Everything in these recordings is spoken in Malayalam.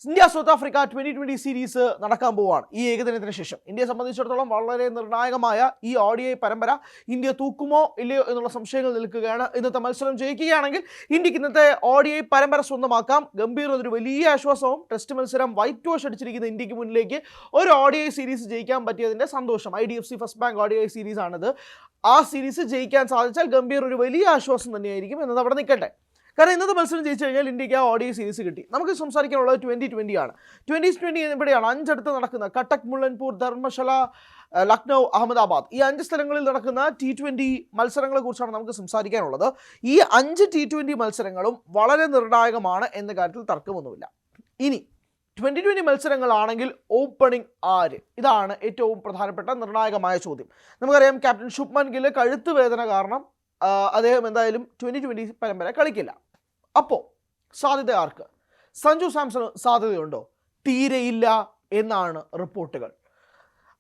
ഇന്ത്യ സൗത്ത് ആഫ്രിക്ക 2020 സീരീസ് നടക്കാൻ പോവുകയാണ് ഈ ഏകദിനത്തിന് ശേഷം. ഇന്ത്യയെ സംബന്ധിച്ചിടത്തോളം വളരെ നിർണായകമായ ഈ ODI പരമ്പര ഇന്ത്യ തൂക്കുമോ ഇല്ലയോ എന്നുള്ള സംശയങ്ങൾ നിൽക്കുകയാണ്. ഇന്നത്തെ മത്സരം ജയിക്കുകയാണെങ്കിൽ ഇന്ത്യക്ക് ഇന്നത്തെ ODI പരമ്പര സ്വന്തമാക്കാം. ഗംഭീർ ഒരു വലിയ ആശ്വാസവും ടെസ്റ്റ് മത്സരം വൈറ്റ് വാഷ് അടിച്ചിരിക്കുന്ന ഇന്ത്യക്ക് മുന്നിലേക്ക് ഒരു ODI സീരീസ് ജയിക്കാൻ പറ്റിയതിൻ്റെ സന്തോഷം. IDFC first bank ODI series ആണിത്. ആ സീരീസ് ജയിക്കാൻ സാധിച്ചാൽ ഗംഭീർ ഒരു വലിയ ആശ്വാസം തന്നെയായിരിക്കും എന്നത് അവിടെ നിൽക്കട്ടെ. കാരണം ഇന്നത്തെ മത്സരം ജയിച്ചു കഴിഞ്ഞാൽ ഇന്ത്യക്ക് ആ ODI സീരീസ് കിട്ടി. നമുക്ക് സംസാരിക്കാനുള്ളത് 2020 ആണ്. 2020 ഇവിടെയാണ് 5 അടുത്ത് നടക്കുന്ന കട്ടക്, മുള്ളൻപൂർ, ധർമ്മശാല, ലക്നൗ, അഹമ്മദാബാദ് ഈ 5 സ്ഥലങ്ങളിൽ നടക്കുന്ന T20 മത്സരങ്ങളെ കുറിച്ചാണ് നമുക്ക് സംസാരിക്കാനുള്ളത്. ഈ 5 T20 മത്സരങ്ങളും വളരെ നിർണായകമാണ് എന്ന കാര്യത്തിൽ തർക്കമൊന്നുമില്ല. ഇനി 2020 മത്സരങ്ങളാണെങ്കിൽ ഓപ്പണിംഗ് ആര്? ഇതാണ് ഏറ്റവും പ്രധാനപ്പെട്ട നിർണായകമായ ചോദ്യം. നമുക്കറിയാം ക്യാപ്റ്റൻ ശുഭ്മൻ ഗിൽ കഴുത്ത് വേദന കാരണം അദ്ദേഹം എന്തായാലും 2020 പരമ്പര കളിക്കില്ല. അപ്പോൾ സാധ്യത ആർക്ക്? സഞ്ജു സാംസണ് സാധ്യതയുണ്ടോ? തീരെയില്ല എന്നാണ് റിപ്പോർട്ടുകൾ.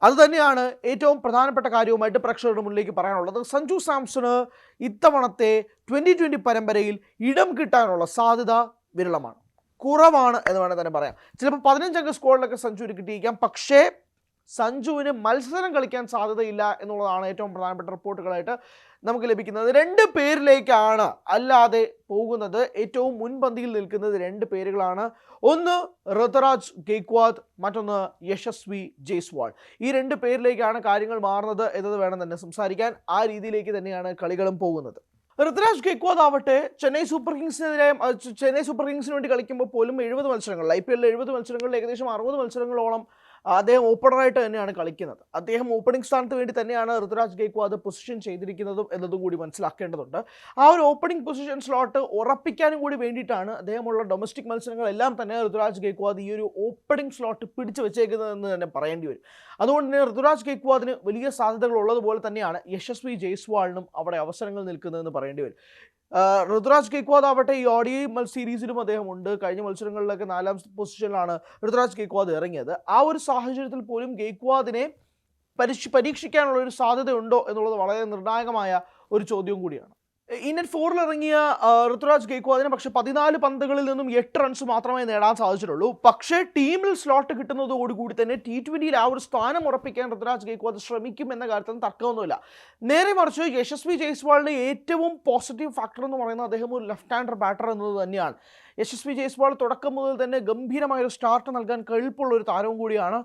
അതുതന്നെയാണ് ഏറ്റവും പ്രധാനപ്പെട്ട കാര്യവുമായിട്ട് പ്രേക്ഷകരുടെ മുന്നിലേക്ക് പറയാനുള്ളത്. സഞ്ജു സാംസണ് ഇത്തവണത്തെ 2020 പരമ്പരയിൽ ഇടം കിട്ടാനുള്ള സാധ്യത വിരളമാണ്, കുറവാണ് എന്ന് വേണമെങ്കിൽ തന്നെ പറയാം. ചിലപ്പോൾ 15 അംഗ സ്ക്വാഡിലൊക്കെ സഞ്ജുവിന് കിട്ടിയിരിക്കാം. പക്ഷേ സഞ്ജുവിന് മത്സരം കളിക്കാൻ സാധ്യതയില്ല എന്നുള്ളതാണ് ഏറ്റവും പ്രധാനപ്പെട്ട റിപ്പോർട്ടുകളായിട്ട് നമുക്ക് ലഭിക്കുന്നത്. 2 പേരിലേക്കാണ് അല്ലാതെ പോകുന്നത്. ഏറ്റവും മുൻപന്തിയിൽ നിൽക്കുന്നത് 2 പേരുകളാണ്. ഒന്ന് ഋതുരാജ് ഗെയ്ക്വാദ്, മറ്റൊന്ന് യശസ്വി ജയ്സ്വാൾ. ഈ 2 പേരിലേക്കാണ് കാര്യങ്ങൾ മാറുന്നത് എന്നത് വേണം തന്നെ സംസാരിക്കാൻ. ആ രീതിയിലേക്ക് തന്നെയാണ് കളികളും പോകുന്നത്. ഋതുരാജ് ഗെയ്ക്വാദ് ആവട്ടെ ചെന്നൈ സൂപ്പർ കിങ്സിന് വേണ്ടി കളിക്കുമ്പോൾ പോലും 70 മത്സരങ്ങൾ, IPL 70 മത്സരങ്ങളിൽ ഏകദേശം 60 മത്സരങ്ങളോളം അദ്ദേഹം ഓപ്പണറായിട്ട് തന്നെയാണ് കളിക്കുന്നത്. അദ്ദേഹം ഓപ്പണിംഗ് സ്ഥാനത്ത് വേണ്ടി തന്നെയാണ് ഋതുരാജ് ഗെയ്ക്വാദ് പൊസിഷൻ ചെയ്തിരിക്കുന്നതും എന്നതും കൂടി മനസ്സിലാക്കേണ്ടതുണ്ട്. ആ ഒരു ഓപ്പണിംഗ് പൊസിഷൻ സ്ലോട്ട് ഉറപ്പിക്കാനും കൂടി വേണ്ടിയിട്ടാണ് അദ്ദേഹമുള്ള ഡൊമസ്റ്റിക് മത്സരങ്ങളെല്ലാം തന്നെ ഋതുരാജ് ഗെയ്ക്വാദ് ഈ ഒരു ഓപ്പണിംഗ് സ്ലോട്ട് പിടിച്ചു വെച്ചേക്കുന്നതെന്ന് തന്നെ പറയേണ്ടി വരും. അതുകൊണ്ട് തന്നെ ഋതുരാജ് ഗെയ്ക്വാദിന് വലിയ സാധ്യതകൾ ഉള്ളതുപോലെ തന്നെയാണ് യശസ്വി ജയ്സ്വാളിനും അവിടെ അവസരങ്ങൾ നിൽക്കുന്നതെന്ന് പറയേണ്ടി വരും. ഋതുരാജ് ഗെയ്ക്വാദ് ആവട്ടെ ഈ ODI സീരീസിലും അദ്ദേഹം ഉണ്ട്. കഴിഞ്ഞ മത്സരങ്ങളിലൊക്കെ 4ാം പൊസിഷനിലാണ് ഋതുരാജ് ഗെയ്ക്വാദ് ഇറങ്ങിയത്. ആ ഒരു സാഹചര്യത്തിൽ പോലും ഗെയ്ക്വാദിനെ പരീക്ഷിക്കാനുള്ള ഒരു സാധ്യതയുണ്ടോ എന്നുള്ളത് വളരെ നിർണായകമായ ഒരു ചോദ്യവും കൂടിയാണ്. ഇന്ത്യൻ 4-ൽ ഇറങ്ങിയ ഋതുരാജ് ഗെയ്ക്വാദിന് പക്ഷേ 14 പന്തുകളിൽ നിന്നും 8 റൺസ് മാത്രമേ നേടാൻ സാധിച്ചിട്ടുള്ളൂ. പക്ഷേ ടീമിൽ സ്ലോട്ട് കിട്ടുന്നതോടുകൂടി തന്നെ T20യിൽ ആ ഒരു സ്ഥാനം ഉറപ്പിക്കാൻ ഋതുരാജ് ഗെയ്ക്വാദ് ശ്രമിക്കും എന്ന കാര്യത്തിൽ തർക്കമൊന്നുമില്ല. നേരെ മറിച്ച് യശസ്വി ജയ്സ്വാളിൻ്റെ ഏറ്റവും പോസിറ്റീവ് ഫാക്ടർ എന്ന് പറയുന്നത് അദ്ദേഹം ഒരു ലെഫ്റ്റ് ഹാൻഡർ ബാറ്റർ എന്നത് തന്നെയാണ്. യശസ്വി ജയ്സ്വാൾ തുടക്കം മുതൽ തന്നെ ഗംഭീരമായൊരു സ്റ്റാർട്ട് നൽകാൻ കഴിവുള്ള ഒരു താരവും കൂടിയാണ്.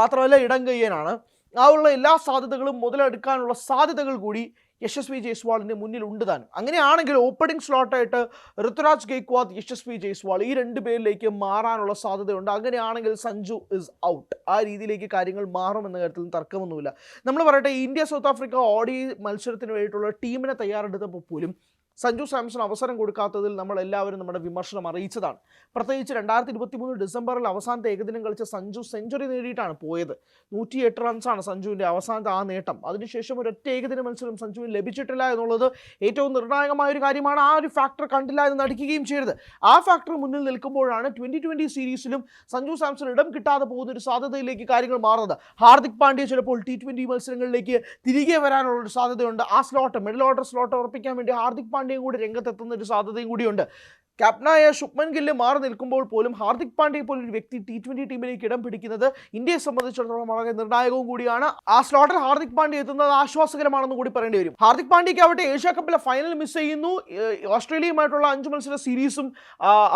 മാത്രമല്ല ഇടം കയ്യനാണ്. ആ ഉള്ള എല്ലാ സാധ്യതകളും മുതലെടുക്കാനുള്ള സാധ്യതകൾ കൂടി യശസ്വി ജയ്സ്വാളിൻ്റെ മുന്നിലുണ്ട് താനും. അങ്ങനെയാണെങ്കിൽ ഓപ്പണിംഗ് സ്ലോട്ടായിട്ട് ഋതുരാജ് ഗെയ്ക്വാദ്, യശസ്വി ജയ്സ്വാൾ ഈ 2 പേരിലേക്ക് മാറാനുള്ള സാധ്യതയുണ്ട്. അങ്ങനെയാണെങ്കിൽ സഞ്ജു ഇസ് ഔട്ട്. ആ രീതിയിലേക്ക് കാര്യങ്ങൾ മാറുമെന്ന കാര്യത്തിൽ തർക്കമൊന്നുമില്ല. നമ്മൾ പറയട്ടെ, ഇന്ത്യ സൗത്ത് ആഫ്രിക്ക ODI മത്സരത്തിന് വേണ്ടിയിട്ടുള്ള ടീമിനെ തയ്യാറെടുത്തപ്പോൾ പോലും സഞ്ജു സാംസൺ അവസരം കൊടുക്കാത്തതിൽ നമ്മളെല്ലാവരും നമ്മുടെ വിമർശനം അറിയിച്ചതാണ്. പ്രത്യേകിച്ച് 2023 ഡിസംബറിൽ അവസാനത്തെ ഏകദിനം കളിച്ച സഞ്ജു സെഞ്ചുറി നേടിയിട്ടാണ് പോയത്. 108 റൺസാണ് സഞ്ജുവിൻ്റെ അവസാനത്തെ ആ നേട്ടം. അതിനുശേഷം ഒരൊറ്റ ഏകദിന മത്സരം സഞ്ജുവിന് ലഭിച്ചിട്ടില്ല എന്നുള്ളത് ഏറ്റവും നിർണായകമായ ഒരു കാര്യമാണ്. ആ ഒരു ഫാക്ടർ കണ്ടില്ല എന്ന് നടിക്കുകയും ചെയ്യരുത്. ആ ഫാക്ടർ മുന്നിൽ നിൽക്കുമ്പോഴാണ് 2020 സീരീസിലും സഞ്ജു സാംസൺ ഇടം കിട്ടാതെ പോകുന്ന ഒരു സാധ്യതയിലേക്ക് കാര്യങ്ങൾ മാറുന്നത്. ഹാർദിക് പാണ്ഡ്യ ചിലപ്പോൾ T20 മത്സരങ്ങളിലേക്ക് തിരികെ വരാനുള്ളൊരു സാധ്യതയുണ്ട്. ആ സ്ലോട്ട്, മിഡിൽ ഓർഡർ സ്ലോട്ട് ഉറപ്പിക്കാൻ വേണ്ടി ഹാർദിക് പാണ്ഡ്യയും കൂടി രംഗത്തെത്തുന്ന ഒരു സാധ്യതയും കൂടിയുണ്ട്. ക്യാപ്റ്റനായ ശുഭ്മൻ ഗില്ല് മാറി നിൽക്കുമ്പോൾ പോലും ഹാർദിക് പാണ്ഡ്യയെ പോലൊരു വ്യക്തി T20 ടീമിലേക്ക് ഇടം പിടിക്കുന്നത് ഇന്ത്യയെ സംബന്ധിച്ചിടത്തോളം വളരെ നിർണായകവും കൂടിയാണ്. ആ സ്ലോട്ടിൽ ഹാർദിക് പാണ്ഡ്യ എത്തുന്നത് ആശ്വാസകരമാണെന്ന് കൂടി പറയേണ്ടി വരും. ഹാർദിക് പാണ്ഡ്യയ്ക്ക് ആവട്ടെ ഏഷ്യ കപ്പിലെ ഫൈനൽ മിസ് ചെയ്യുന്നു. ഓസ്ട്രേലിയയുമായിട്ടുള്ള 5 മത്സര സീരീസും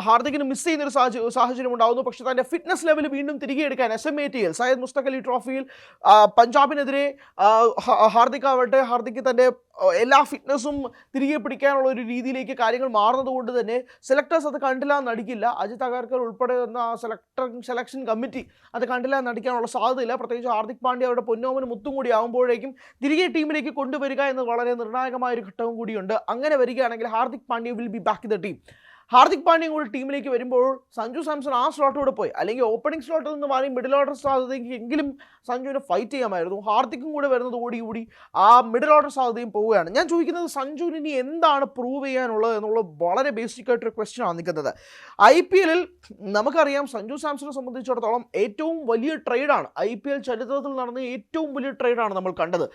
ഹാർദിക്കിന് മിസ് ചെയ്യുന്ന ഒരു സാഹചര്യം ഉണ്ടാകുന്നു. പക്ഷേ തൻ്റെ ഫിറ്റ്നസ് ലെവൽ വീണ്ടും തിരികെ എടുക്കാൻ SMATL സയ്യദ് മുസ്തഖ് അലി ട്രോഫിയിൽ പഞ്ചാബിനെതിരെ ഹാർദിക്ക് തൻ്റെ എല്ലാ ഫിറ്റ്നസ്സും തിരികെ പിടിക്കാനുള്ള ഒരു രീതിയിലേക്ക് കാര്യങ്ങൾ മാറുന്നത് കൊണ്ട് തന്നെ സെലക്ടേഴ്സ് അത് കണ്ടില്ല എന്നടിക്കില്ല. അജിത് അഗർക്കർ ഉൾപ്പെടെ വന്ന സെലക്ഷൻ കമ്മിറ്റി അത് കണ്ടില്ല എന്നടിക്കാനുള്ള സാധ്യതയില്ല. പ്രത്യേകിച്ച് ഹാർദിക് പാണ്ഡ്യ അവരുടെ പൊന്നോമന് മുത്തും കൂടി ആകുമ്പോഴേക്കും തിരികെ ടീമിലേക്ക് കൊണ്ടുവരിക എന്നത് വളരെ നിർണായകമായ ഒരു ഘട്ടവും കൂടിയുണ്ട്. അങ്ങനെ വരികയാണെങ്കിൽ Hardik Pandya will be back in the team. Hardik പാണ്ഡ്യയും കൂടി ടീമിലേക്ക് വരുമ്പോൾ സഞ്ജു സാംസൺ ആ സ്ലോട്ടോടെ പോയി, അല്ലെങ്കിൽ ഓപ്പണിംഗ് സ്ലോട്ടിൽ നിന്ന് മാറി മിഡിൽ ഓർഡർ സാധ്യതയ്ക്ക് എങ്കിലും സഞ്ജുവിനെ ഫൈറ്റ് ചെയ്യാമായിരുന്നു. ഹാർദിക്കും കൂടെ വരുന്നതോടുകൂടി ആ മിഡിൽ ഓർഡർ സാധ്യതയും പോവുകയാണ്. ഞാൻ ചോദിക്കുന്നത് സഞ്ജുവിന് ഇനി എന്താണ് പ്രൂവ് ചെയ്യാനുള്ളത് എന്നുള്ള വളരെ ബേസിക് ആയിട്ടൊരു ക്വസ്റ്റ്യൻ ആണ് നിൽക്കുന്നത്. IPL നമുക്കറിയാം സഞ്ജു സാംസണെ സംബന്ധിച്ചിടത്തോളം ഏറ്റവും വലിയ ട്രേഡാണ്, IPL ചരിത്രത്തിൽ നടന്ന ഏറ്റവും വലിയ ട്രേഡാണ് നമ്മൾ കണ്ടത്.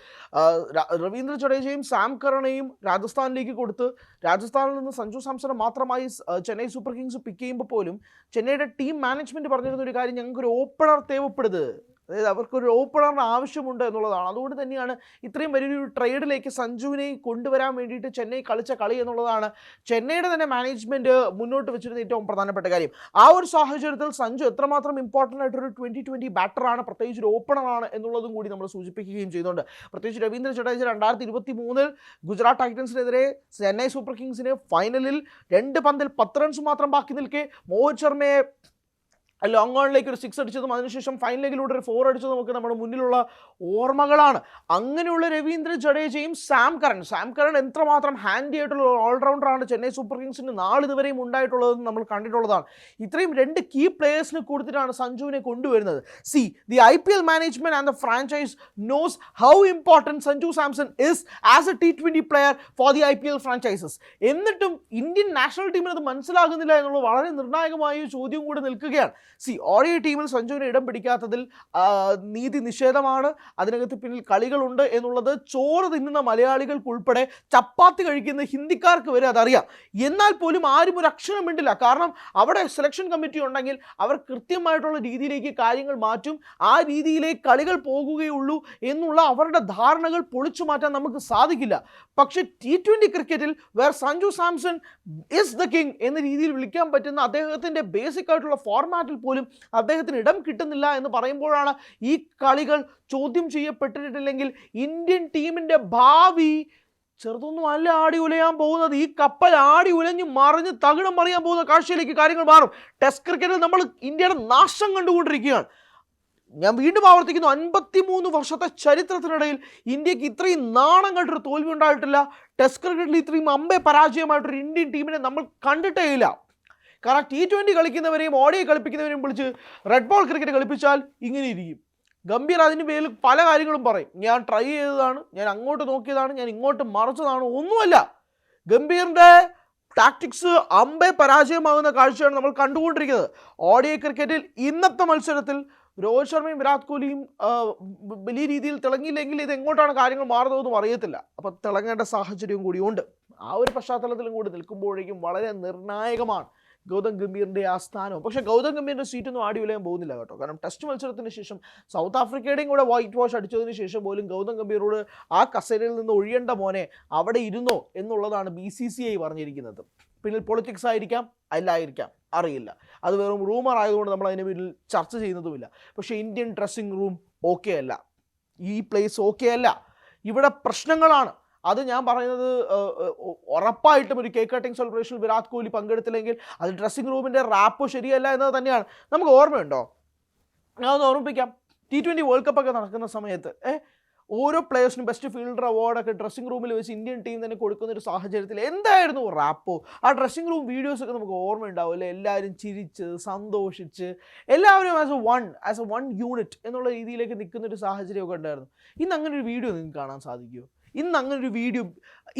രവീന്ദ്ര ജഡേജയും സാം കറണെയും രാജസ്ഥാനിലേക്ക് കൊടുത്ത് രാജസ്ഥാനിൽ നിന്ന് സഞ്ജു സാംസണെ മാത്രമായി ചെന്നൈ സൂപ്പർ കിങ്സ് പിക്ക് ചെയ്യുമ്പോൾ പോലും ചെന്നൈയുടെ ടീം മാനേജ്മെൻറ്റ് പറഞ്ഞിരുന്ന ഒരു കാര്യം, ഞങ്ങൾക്കൊരു ഓപ്പണർ തേവപ്പെടുത്, അതായത് അവർക്കൊരു ഓപ്പണറിന് ആവശ്യമുണ്ട് എന്നുള്ളതാണ്. അതുകൊണ്ട് തന്നെയാണ് ഇത്രയും വലിയൊരു ട്രേഡിലേക്ക് സഞ്ജുവിനെ കൊണ്ടുവരാൻ വേണ്ടിയിട്ട് ചെന്നൈ കളിച്ച കളി എന്നുള്ളതാണ് ചെന്നൈയുടെ തന്നെ മാനേജ്മെൻറ്റ് മുന്നോട്ട് വെച്ചിരുന്ന ഏറ്റവും പ്രധാനപ്പെട്ട കാര്യം. ആ ഒരു സാഹചര്യത്തിൽ സഞ്ജു എത്രമാത്രം ഇമ്പോർട്ടൻ്റ് ആയിട്ടൊരു 2020 ബാറ്ററാണ്, പ്രത്യേകിച്ച് ഒരു ഓപ്പണറാണ് എന്നുള്ളതും കൂടി നമ്മൾ സൂചിപ്പിക്കുകയും ചെയ്യുന്നുണ്ട്. പ്രത്യേകിച്ച് രവീന്ദ്ര ജഡേജ 2023 ഗുജറാത്ത് ടൈറ്റൻസിനെതിരെ ചെന്നൈ സൂപ്പർ കിങ്സിന് ഫൈനലിൽ 2 പന്തിൽ 10 റൺസ് മാത്രം ബാക്കി നിൽക്കെ മോഹിത് ശർമ്മയെ ലോങ് ഓണിലേക്ക് ഒരു 6 അടിച്ചതും അതിനുശേഷം ഫൈനൽ ലെഗിലൂടെ ഒരു 4 അടിച്ചതും ഒക്കെ നമ്മുടെ മുന്നിലുള്ള ഓർമ്മകളാണ്. അങ്ങനെയുള്ള രവീന്ദ്ര ജഡേജയും സാം കറൻ എത്രമാത്രം ഹാൻഡി ആയിട്ടുള്ള ഓൾറൗണ്ടറാണ് ചെന്നൈ സൂപ്പർ കിങ്സിന് നാളിതുവരെയും ഉണ്ടായിട്ടുള്ളതെന്ന് നമ്മൾ കണ്ടിട്ടുള്ളതാണ്. ഇത്രയും 2 കീ പ്ലേയേഴ്സിന് കൊടുത്തിട്ടാണ് സഞ്ജുവിനെ കൊണ്ടുവരുന്നത്. C the IPL management and the franchise nose how important Sanju Samson is as A T20 player for the IPL ഫ്രാഞ്ചൈസസ്. എന്നിട്ടും ഇന്ത്യൻ നാഷണൽ ടീമിന് അത് മനസ്സിലാകുന്നില്ല എന്നുള്ളത് വളരെ നിർണായകമായ ഒരു ചോദ്യം കൂടെ നിൽക്കുകയാണ്. സി ODI ടീമിൽ സഞ്ജുവിനെ ഇടം പിടിക്കാത്തതിൽ നീതി നിഷേധമാണ്, അതിനകത്ത് പിന്നിൽ കളികളുണ്ട് എന്നുള്ളത് ചോറ് തിന്നുന്ന മലയാളികൾക്കുൾപ്പെടെ ചപ്പാത്തി കഴിക്കുന്ന ഹിന്ദിക്കാർക്ക് വരെ അതറിയാം. എന്നാൽ പോലും ആരും ഒരു അക്ഷരം മിണ്ടില്ല. കാരണം അവിടെ സെലക്ഷൻ കമ്മിറ്റി ഉണ്ടെങ്കിൽ അവർ കൃത്യമായിട്ടുള്ള രീതിയിലേക്ക് കാര്യങ്ങൾ മാറ്റും, ആ രീതിയിലേക്ക് കളികൾ പോകുകയുള്ളൂ എന്നുള്ള അവരുടെ ധാരണകൾ പൊളിച്ചു മാറ്റാൻ നമുക്ക് സാധിക്കില്ല. പക്ഷേ T20 ക്രിക്കറ്റിൽ where Sanju Samson is the king എന്ന രീതിയിൽ വിളിക്കാൻ പറ്റുന്ന അദ്ദേഹത്തിൻ്റെ ബേസിക് ആയിട്ടുള്ള ഫോർമാറ്റിൽ പോലും അദ്ദേഹത്തിന് ഇടം കിട്ടുന്നില്ല എന്ന് പറയുമ്പോഴാണ് ഈ കളികൾ ചോദ്യം ചെയ്യപ്പെട്ടിട്ടില്ലെങ്കിൽ ഇന്ത്യൻ ടീമിൻ്റെ ഭാവി ചെറുതൊന്നും അല്ല ആടി ഉലയാൻ പോകുന്നത്. ഈ കപ്പൽ ആടി ഉലഞ്ഞ് മറിഞ്ഞ് തകിടം മറിയാൻ പോകുന്ന കാഴ്ചയിലേക്ക് കാര്യങ്ങൾ മാറും. ടെസ്റ്റ് ക്രിക്കറ്റിൽ നമ്മൾ ഇന്ത്യയുടെ നാശം കണ്ടുകൊണ്ടിരിക്കുകയാണ്. ഞാൻ വീണ്ടും ആവർത്തിക്കുന്നു, 53 വർഷത്തെ ചരിത്രത്തിനിടയിൽ ഇന്ത്യക്ക് ഇത്രയും നാണം കണ്ടൊരു തോൽവി ഉണ്ടായിട്ടില്ല. ടെസ്റ്റ് ക്രിക്കറ്റിൽ ഇത്രയും പരാജയമായിട്ടൊരു ഇന്ത്യൻ ടീമിനെ നമ്മൾ കണ്ടിട്ടേ ഇല്ല. കാരണം T20 കളിക്കുന്നവരെയും ODI കളിപ്പിക്കുന്നവരെയും വിളിച്ച് റെഡ് ബോൾ ക്രിക്കറ്റ് കളിപ്പിച്ചാൽ ഇങ്ങനെ ഇരിക്കും. ഗംഭീർ അതിന് പേരിൽ പല കാര്യങ്ങളും പറയും, ഞാൻ ട്രൈ ചെയ്തതാണ്, ഞാൻ അങ്ങോട്ട് നോക്കിയതാണ്, ഞാൻ ഇങ്ങോട്ട് മറിച്ചതാണ്. ഒന്നുമല്ല, ഗംഭീറിൻ്റെ ടാക്ടിക്സ് പരാജയമാകുന്ന കാഴ്ചയാണ് നമ്മൾ കണ്ടുകൊണ്ടിരിക്കുന്നത്. ODI ക്രിക്കറ്റിൽ ഇന്നത്തെ മത്സരത്തിൽ രോഹിത് ശർമ്മയും വിരാട് കോഹ്ലിയും വലിയ രീതിയിൽ തിളങ്ങിയില്ലെങ്കിൽ ഇത് എങ്ങോട്ടാണ് കാര്യങ്ങൾ മാറുന്നതെന്നും അറിയത്തില്ല. അപ്പോൾ തിളങ്ങേണ്ട സാഹചര്യവും കൂടിയുണ്ട്. ആ ഒരു പശ്ചാത്തലത്തിലും കൂടി നിൽക്കുമ്പോഴേക്കും വളരെ നിർണായകമാണ് ഗൗതം ഗംഭീറിൻ്റെ ആ സ്ഥാനവും. പക്ഷേ ഗൗതം ഗംഭീറിൻ്റെ സീറ്റൊന്നും ആടി ഉലയാൻ പോകുന്നില്ല കേട്ടോ. കാരണം ടെസ്റ്റ് മത്സരത്തിന് ശേഷം സൗത്ത് ആഫ്രിക്കയുടെയും കൂടെ വൈറ്റ് വാഷ് അടിച്ചതിന് ശേഷം പോലും ഗൗതം ഗംഭീറോട് ആ കസേരയിൽ നിന്ന് ഒഴിയേണ്ട മോനെ അവിടെ ഇരുന്നോ എന്നുള്ളതാണ് BCCI പറഞ്ഞിരിക്കുന്നത്. പിന്നിൽ പൊളിറ്റിക്സ് ആയിരിക്കാം, അല്ലായിരിക്കാം, അറിയില്ല. അത് വെറും റൂമർ ആയതുകൊണ്ട് നമ്മൾ അതിന് പിന്നിൽ ചർച്ച ചെയ്യുന്നതുമില്ല. പക്ഷേ ഇന്ത്യൻ ഡ്രസ്സിംഗ് റൂം ഓക്കെ അല്ല, ഈ പ്ലേസ് ഓക്കെ അല്ല, ഇവിടെ പ്രശ്നങ്ങളാണ്. അത് ഞാൻ പറയുന്നത് ഉറപ്പായിട്ടും ഒരു കേക്ക് കട്ടിംഗ് സെലിബ്രേഷനിൽ വിരാട് കോഹ്ലി പങ്കെടുത്തില്ലെങ്കിൽ അത് ഡ്രസ്സിംഗ് റൂമിൻ്റെ റാപ്പ് ശരിയല്ല എന്നത് തന്നെയാണ്. നമുക്ക് ഓർമ്മയുണ്ടോ? ഞാൻ ഒന്ന് ഓർമ്മിപ്പിക്കാം, T20 വേൾഡ് കപ്പൊക്കെ നടക്കുന്ന സമയത്ത് ഓരോ പ്ലേയേഴ്സിനും ബെസ്റ്റ് ഫീൽഡർ അവാർഡൊക്കെ ഡ്രസ്സിംഗ് റൂമിൽ വെച്ച് ഇന്ത്യൻ ടീം തന്നെ കൊടുക്കുന്ന ഒരു സാഹചര്യത്തിൽ എന്തായിരുന്നു റാപ്പോ? ആ ഡ്രസ്സിംഗ് റൂം വീഡിയോസൊക്കെ നമുക്ക് ഓർമ്മയുണ്ടാവും അല്ലേ? എല്ലാവരും ചിരിച്ച് സന്തോഷിച്ച് എല്ലാവരും ആസ് എ വൺ യൂണിറ്റ് എന്നുള്ള രീതിയിലേക്ക് നിൽക്കുന്നൊരു സാഹചര്യമൊക്കെ ഉണ്ടായിരുന്നു. ഇന്ന് അങ്ങനെ ഒരു വീഡിയോ നിങ്ങൾക്ക് കാണാൻ സാധിക്കുമോ? ഇന്ന് അങ്ങനെ ഒരു വീഡിയോ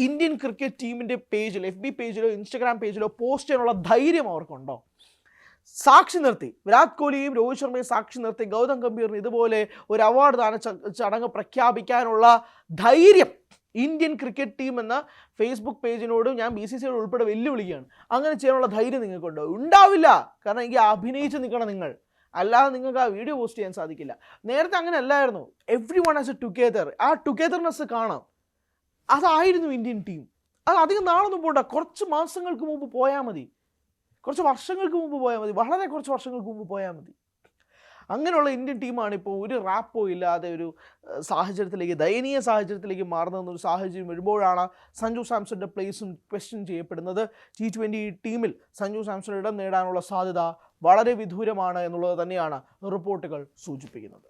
ഇന്ത്യൻ ക്രിക്കറ്റ് ടീമിൻ്റെ പേജിൽ, FB പേജിലോ ഇൻസ്റ്റഗ്രാം പേജിലോ പോസ്റ്റ് ചെയ്യാനുള്ള ധൈര്യം അവർക്കുണ്ടോ? സാക്ഷി നിർത്തി വിരാട് കോഹ്ലിയും രോഹിത് ശർമ്മയും സാക്ഷി നിർത്തി ഗൗതം ഗംഭീറിന് ഇതുപോലെ ഒരു അവാർഡ് ദാന ചടങ്ങ് പ്രഖ്യാപിക്കാനുള്ള ധൈര്യം ഇന്ത്യൻ ക്രിക്കറ്റ് ടീം എന്ന ഫേസ്ബുക്ക് പേജിനോടും ഞാൻ BCCI ഉൾപ്പെടെ വെല്ലുവിളിക്കുകയാണ്. അങ്ങനെ ചെയ്യാനുള്ള ധൈര്യം നിങ്ങൾക്കുണ്ടോ? ഉണ്ടാവില്ല. കാരണം എനിക്ക് അഭിനയിച്ച് നിൽക്കണം നിങ്ങൾ, അല്ലാതെ നിങ്ങൾക്ക് ആ വീഡിയോ പോസ്റ്റ് ചെയ്യാൻ സാധിക്കില്ല. നേരത്തെ അങ്ങനെ അല്ലായിരുന്നു. Every one as A together, ആ ടുഗെദർനെസ് കാണാം. അതായിരുന്നു ഇന്ത്യൻ ടീം. അത് അധികം നാളൊന്നും പോകണ്ട, കുറച്ച് മാസങ്ങൾക്ക് മുമ്പ് പോയാൽ മതി, കുറച്ച് വർഷങ്ങൾക്ക് മുമ്പ് പോയാൽ മതി, വളരെ കുറച്ച് വർഷങ്ങൾക്ക് മുമ്പ് പോയാൽ മതി. അങ്ങനെയുള്ള ഇന്ത്യൻ ടീമാണ് ഇപ്പോൾ ഒരു റാപ്പോ ഇല്ലാതെ ഒരു സാഹചര്യത്തിലേക്ക്, ദയനീയ സാഹചര്യത്തിലേക്ക് മാറുന്നതെന്നൊരു സാഹചര്യം വരുമ്പോഴാണ് സഞ്ജു സാംസന്റെ പ്ലേസും ക്വസ്റ്റ്യൻ ചെയ്യപ്പെടുന്നത്. T20 ടീമിൽ സഞ്ജു സാംസൺ ഇടം നേടാനുള്ള സാധ്യത വളരെ വിദൂരമാണ് എന്നുള്ളത് തന്നെയാണ് റിപ്പോർട്ടുകൾ സൂചിപ്പിക്കുന്നത്.